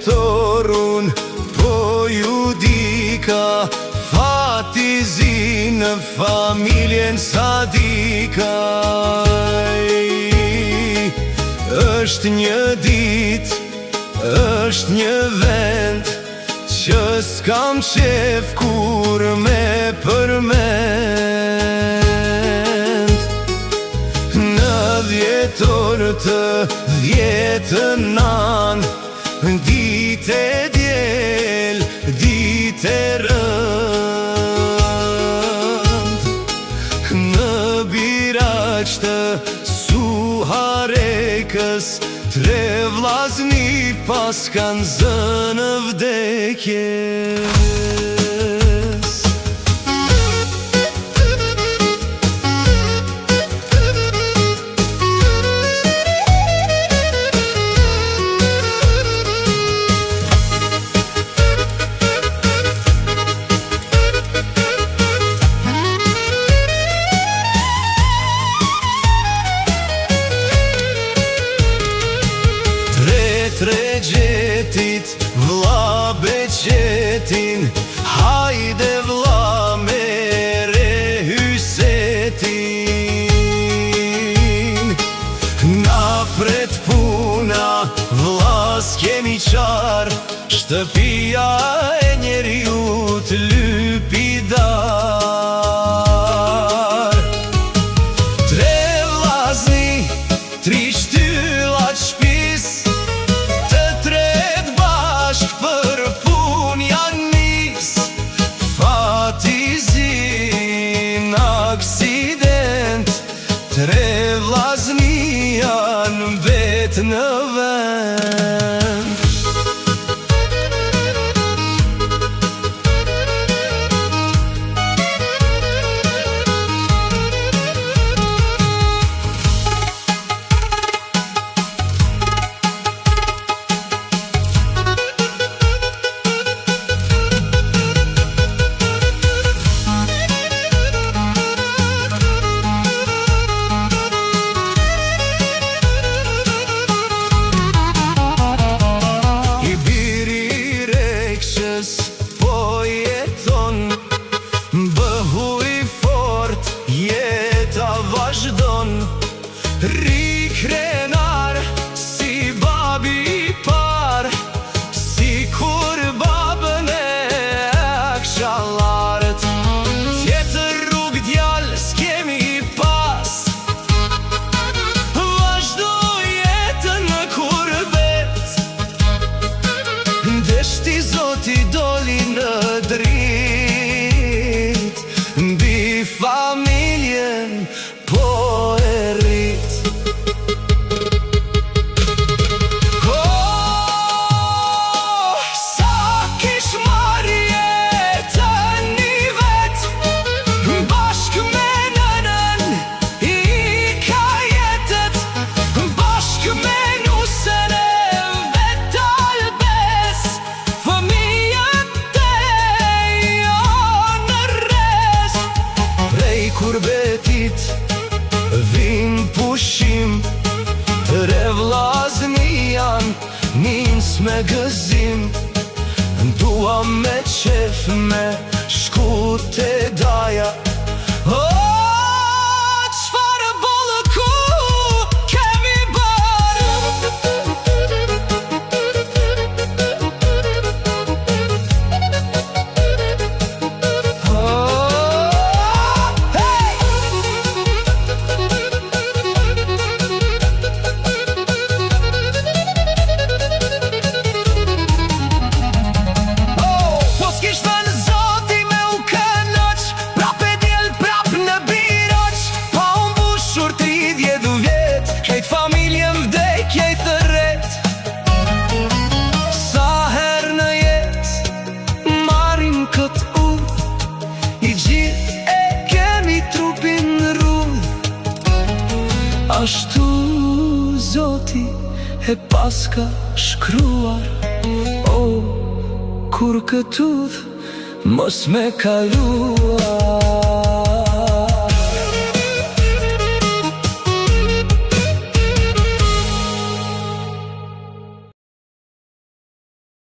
Torun po ju dika, fati zi në familjen Sadika. Është një dit, është një vend që s'kam qef kur me përmend. Në dhjetor të dhjetën nan, dite djel, dite rënd. Në biraq të Suharekës, tre vllazni pas kanë zënë vdekjes. Tre gjetit, vlla Beqetin, hajde vlla mere hysetin. Na pret puna, vlla s'kemi qar, shtëpia e njeriut lypidar. Tre vllazni, tri shtyllat shpis, për pun janë nis. Fati zi në aksident, tre vllazni janë mbet në vend. Po jeton, bëhu i fort, jeta vazhdon. Ri krenar, si babi i par, si kur babën e akshalart. Tjetër rrug djal s'kemi pas, vazhdo jetën në kurbet. Deshti Zoti doli në drit, mbi familjen po e rrit. Oh, sa kish marrë jetën një vet, bashk me nënën i ka jetet, bashk me nusën e vet Albes. Kurbetit vin pushim, tre vllazni janë nins me gëzim. Dua me qef me shku te daja. Çfarë bollëku kemi bërë? Prapë Ashtu Zoti e paska shkruar. O, kur këtudh mos me kaluar.